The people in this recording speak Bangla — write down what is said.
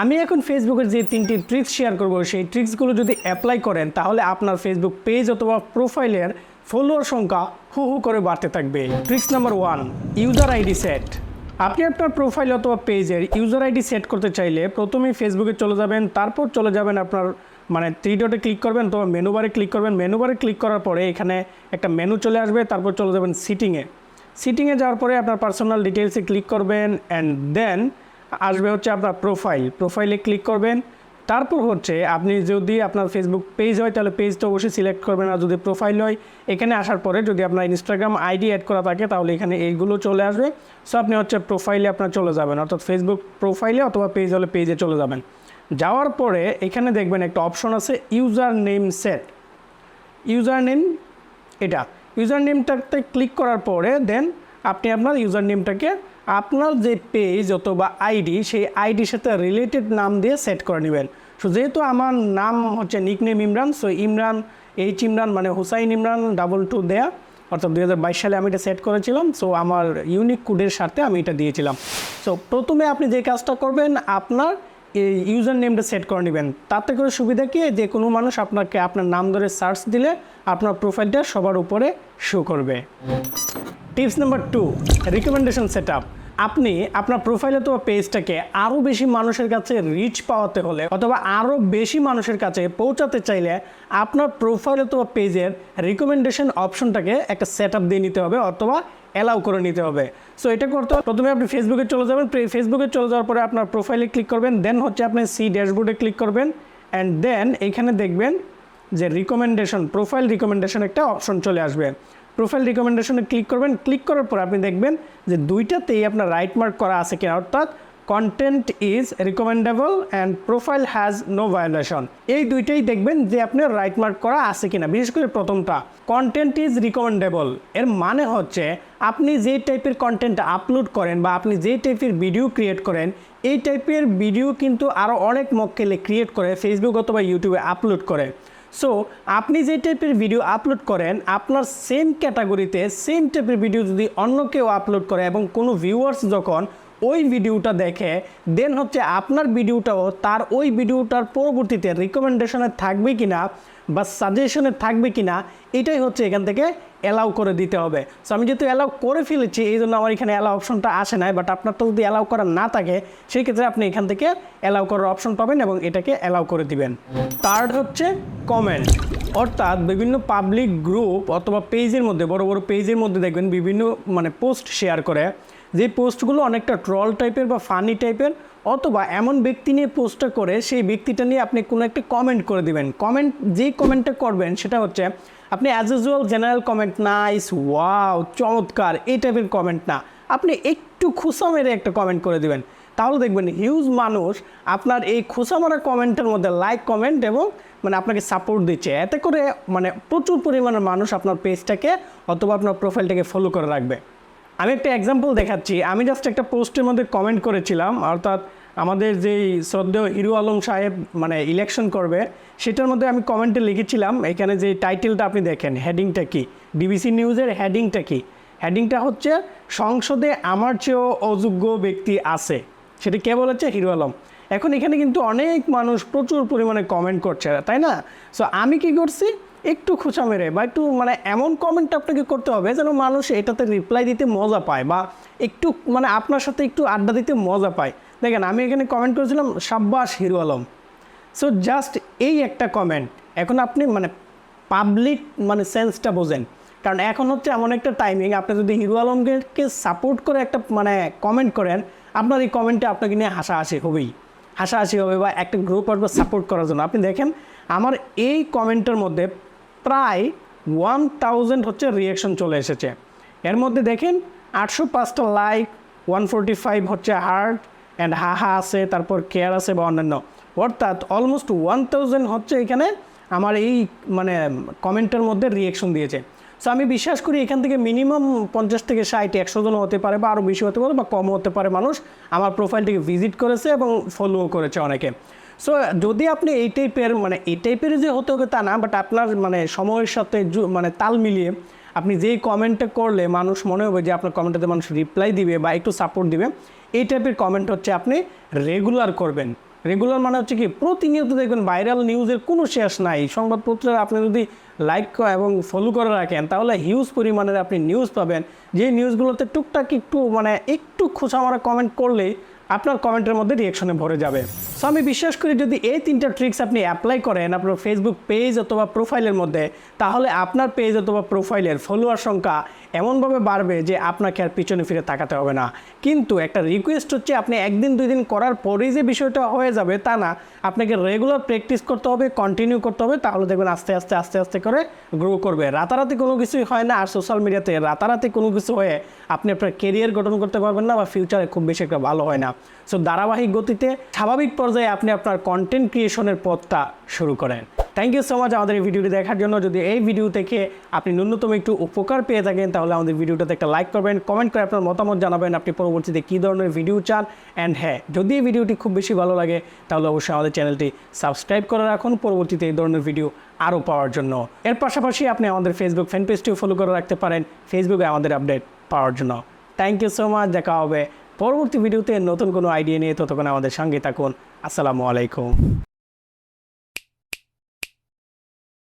আমি এখন ফেসবুকের যে 3টি ট্রিক্স শেয়ার করব সেই ট্রিক্সগুলো যদি অ্যাপ্লাই করেন তাহলে আপনার ফেসবুক পেজ অথবা প্রোফাইলের ফলোয়ার সংখ্যা হু হু করে বাড়তে থাকবে। Tricks number 1, user ID set. আপনি আপনার প্রোফাইল অথবা পেজের ইউজার আইডি সেট করতে চাইলে প্রথমেই ফেসবুকে চলে যাবেন, তারপর চলে যাবেন আপনার 3 ডটে ক্লিক করবেন, অথবা মেনু বারে ক্লিক করবেন। মেনু বারে ক্লিক করার পরে এখানে একটা মেনু চলে আসবে, তারপর চলে যাবেন সিটিংয়ে যাওয়ার পরে আপনার পার্সোনাল ডিটেলসে ক্লিক করবেন অ্যান্ড দেন আসবে হচ্ছে আপনার প্রোফাইলে ক্লিক করবেন। তারপর হচ্ছে আপনি যদি আপনার ফেসবুক পেজ হয় তাহলে পেজটা অবশ্যই সিলেক্ট করবেন, আর যদি প্রোফাইল হয় এখানে আসার পরে যদি আপনার ইনস্টাগ্রাম আইডি অ্যাড করা থাকে তাহলে এখানে এইগুলো চলে আসবে। সো আপনি হচ্ছে প্রোফাইলে আপনার চলে যাবেন, অর্থাৎ ফেসবুক প্রোফাইলে অথবা পেজ হলে পেজে চলে যাবেন। যাওয়ার পরে এখানে দেখবেন একটা অপশন আছে ইউজার নেম সেট। ইউজার নেমটাতে ক্লিক করার পরে দেন আপনি আপনার ইউজার নেমটাকে আপনার যে পেজ অথবা আইডি সেই আইডির সাথে রিলেটেড নাম দিয়ে সেট করে নেবেন। সো যেহেতু আমার নাম হচ্ছে নিকনেম ইমরান, সো ইমরান মানে হুসাইন ইমরান 22 দেয়া, অর্থাৎ 2022 সালে আমি এটা সেট করেছিলাম। সো আমার ইউনিক কোডের সাথে আমি এটা দিয়েছিলাম। সো প্রথমে আপনি যে কাজটা করবেন আপনার এই ইউজার নেমটা সেট করে নেবেন। তাতে করে সুবিধা কি, যে কোনো মানুষ আপনাকে আপনার নাম ধরে সার্চ দিলে আপনার প্রোফাইলটা সবার উপরে শো করবে। Tips number 2, recommendation setup. আপনি আপনার প্রোফাইল অথবা পেজটাকে আরও বেশি মানুষের কাছে রিচ পাওয়াতে হলে অথবা আরও বেশি মানুষের কাছে পৌঁছাতে চাইলে আপনার প্রোফাইল অথবা পেজের রিকমেন্ডেশন অপশনটাকে একটা সেটআপ দিয়ে নিতে হবে অথবা অ্যালাউ করে নিতে হবে। সো এটা করতে প্রথমে আপনি ফেসবুকে চলে যাবেন, ফেসবুকে চলে যাওয়ার পরে আপনার প্রোফাইলে ক্লিক করবেন, দেন হচ্ছে আপনি সি ড্যাশবোর্ডে ক্লিক করবেন অ্যান্ড দেন এইখানে দেখবেন যে প্রোফাইল রিকমেন্ডেশন একটা অপশন চলে আসবে। প্রোফাইল রিকমেন্ডেশনে ক্লিক করবেন, ক্লিক করার পর আপনি দেখবেন যে দুইটাতেই আপনার রাইট মার্ক করা আছে কিনা, অর্থাৎ content is recommendable and profile has no violation. এই দুইটাই দেখবেন যে আপনার রাইট মার্ক করা আছে কিনা। বিশেষ করে প্রথমটা কন্টেন্ট ইজ রিকমেন্ডেবল, এর মানে হচ্ছে আপনি যে টাইপের কন্টেন্ট আপলোড করেন বা আপনি যে টাইপের ভিডিও ক্রিয়েট করেন এই টাইপের ভিডিও কিন্তু আরও অনেক মক্কেলে ক্রিয়েট করে ফেসবুক অথবা ইউটিউবে আপলোড করে। সো আপনি যে টাইপের ভিডিও আপলোড করেন আপনার সেম ক্যাটাগরিতে সেম টাইপের ভিডিও যদি অন্য কেউ আপলোড করে এবং কোনো ভিউয়ার্স যখন ওই ভিডিওটা দেখে দেন হচ্ছে আপনার ভিডিওটাও তার ওই ভিডিওটার পরবর্তীতে রিকমেন্ডেশনে থাকবে কিনা বা সাজেশনে থাকবে কিনা এটাই হচ্ছে এখান থেকে অ্যালাউ করে দিতে হবে। সো আমি যেহেতু অ্যালাউ করে ফেলেছি এই জন্য আমার এখানে অ্যালাউ অপশনটা আসে নাই, বাট আপনার তো যদি অ্যালাউ করা না থাকে সেই ক্ষেত্রে আপনি এখান থেকে অ্যালাউ করার অপশন পাবেন এবং এটাকে অ্যালাউ করে দিবেন। থার্ড হচ্ছে কমেন্ট, অর্থাৎ বিভিন্ন পাবলিক গ্রুপ অথবা পেজের মধ্যে বড় বড় পেজের মধ্যে দেখবেন বিভিন্ন পোস্ট শেয়ার করে, যে পোস্টগুলো অনেকটা ট্রল টাইপের বা ফানি টাইপের অথবা এমন ব্যক্তি নিয়ে পোস্টটা করে সেই ব্যক্তিটা নিয়ে আপনি কোনো একটা কমেন্ট করে দিবেন। যেই কমেন্টটা করবেন সেটা হচ্ছে আপনি as usual general comment, nice, wow, চমৎকার, এই টাইপের কমেন্ট না, আপনি একটু খুসা মেরে একটা কমেন্ট করে দিবেন। তাহলে দেখবেন হিউজ মানুষ আপনার এই খোসা মারা কমেন্টের মধ্যে লাইক কমেন্ট এবং আপনাকে সাপোর্ট দিচ্ছে। এতে করে প্রচুর পরিমাণের মানুষ আপনার পেজটাকে অথবা আপনার প্রোফাইলটাকে ফলো করে রাখবে। আমি একটা এক্সাম্পল দেখাচ্ছি। আমি জাস্ট একটা পোস্টের মধ্যে কমেন্ট করেছিলাম, অর্থাৎ আমাদের যেই শ্রদ্ধেয় হিরো আলম সাহেব ইলেকশন করবে সেটার মধ্যে আমি কমেন্টে লিখেছিলাম এখানে যে টাইটেলটা আপনি দেখেন, হেডিংটা কি, ডিবিসি নিউজের হেডিংটা কি, হেডিংটা হচ্ছে সংসদে আমার চেয়েও অযোগ্য ব্যক্তি আছে। সেটা কে বলেছে? হিরো আলম। এখন এখানে কিন্তু অনেক মানুষ প্রচুর পরিমাণে কমেন্ট করছে, তাই না? সো আমি কি করছি, একটু খোঁচা মেরে বা একটু এমন কমেন্ট আপনাকে করতে হবে যেন মানুষ এটাতে রিপ্লাই দিতে মজা পায় বা একটু আপনার সাথে একটু আড্ডা দিতে মজা পায়। দেখেন আমি এখানে কমেন্ট করেছিলাম সাব্বাস হিরো আলম। সো জাস্ট এই একটা কমেন্ট। এখন আপনি পাবলিক সেন্সটা বোঝেন, কারণ এখন হচ্ছে এমন একটা টাইমিং আপনি যদি হিরো আলমকে সাপোর্ট করে একটা কমেন্ট করেন আপনার এই কমেন্টে আপনাকে নিয়ে হাসাহাসি হবে বা একটা গ্রুপ আসবে সাপোর্ট করার জন্য। আপনি দেখেন আমার এই কমেন্টের মধ্যে প্রায় 1000 হচ্ছে রিয়াকশন চলে এসেছে। এর মধ্যে দেখেন 805টা লাইক, 145 হচ্ছে হার্ট অ্যান্ড হাহা আছে, তারপর কেয়ার আছে বা অন্যান্য, অর্থাৎ অলমোস্ট 1000 হচ্ছে এখানে আমার এই কমেন্টের মধ্যে রিয়াকশন দিয়েছে। সো আমি বিশ্বাস করি এখান থেকে মিনিমাম 50 থেকে 60, 100 জন হতে পারে বা আরও বেশি হতে পারে বা কম হতে পারে মানুষ আমার প্রোফাইলটিকে ভিজিট করেছে এবং ফলোও করেছে অনেকে। সো যদি আপনি এই টাইপের যে হতে হবে তা না, বাট আপনার সময়ের সাথে তাল মিলিয়ে আপনি যেই কমেন্টটা করলে মানুষ মনে হবে যে আপনার কমেন্টটাতে মানুষ রিপ্লাই দিবে বা একটু সাপোর্ট দিবে, এই টাইপের কমেন্ট হচ্ছে আপনি রেগুলার করবেন। রেগুলার মানে হচ্ছে কি প্রতিনিয়ত দেখবেন ভাইরাল নিউজের কোনো শেষ নাই। সংবাদপত্রে আপনি যদি লাইক এবং ফলো করে রাখেন তাহলে হিউজ পরিমাণের আপনি নিউজ পাবেন, যে নিউজগুলোতে টুকটাক একটু মানে একটু খোঁচা মারা কমেন্ট করলেই আপনার কমেন্টের মধ্যে রিঅ্যাকশনে ভরে যাবে। সো আমি বিশ্বাস করি যদি এই 3টা ট্রিক্স আপনি অ্যাপ্লাই করেন আপনার ফেসবুক পেজ অথবা প্রোফাইলের মধ্যে, তাহলে আপনার পেজ অথবা প্রোফাইলের ফলোয়ার সংখ্যা এমনভাবে বাড়বে যে আপনাকে আর পিছনে ফিরে তাকাতে হবে না। কিন্তু একটা রিকোয়েস্ট হচ্ছে আপনি একদিন 2 দিন করার পরেই যে বিষয়টা হয়ে যাবে তা না, আপনাকে রেগুলার প্র্যাকটিস করতে হবে, কন্টিনিউ করতে হবে, তাহলে দেখবেন আস্তে আস্তে আস্তে আস্তে করে গ্রো করবে। রাতারাতি কোনো কিছুই হয় না, আর সোশ্যাল মিডিয়াতে রাতারাতি কোনো কিছু হয়ে আপনি আপনার কেরিয়ার গঠন করতে পারবেন না বা ফিউচারে খুব বেশি একটা ভালো হয় না। সো ধারাবাহিক গতিতে স্বাভাবিক পর্যায়ে আপনি আপনার কন্টেন্ট ক্রিয়েশনের পথটা শুরু করেন। থ্যাংক ইউ সো মাচ আমাদের এই ভিডিওটি দেখার জন্য। যদি এই ভিডিও থেকে আপনি ন্যূনতম একটু উপকার পেয়ে থাকেন তাহলে আমাদের ভিডিওটাতে একটা লাইক করবেন, কমেন্ট করে আপনার মতামত জানাবেন আপনি পরবর্তীতে কী ধরনের ভিডিও চান। অ্যান্ড হ্যাঁ, যদি এই ভিডিওটি খুব বেশি ভালো লাগে তাহলে অবশ্যই আমাদের চ্যানেলটি সাবস্ক্রাইব করে রাখুন পরবর্তীতে এই ধরনের ভিডিও আরও পাওয়ার জন্য। এর পাশাপাশি আপনি আমাদের ফেসবুক ফ্যান পেজটিও ফলো করে রাখতে পারেন ফেসবুকে আমাদের আপডেট পাওয়ার জন্য। থ্যাংক ইউ সো মাচ, দেখা হবে পরবর্তী ভিডিওতে নতুন কোনো আইডিয়া নিয়ে। ততক্ষণ আমাদের সঙ্গে থাকুন। আসসালামু আলাইকুম।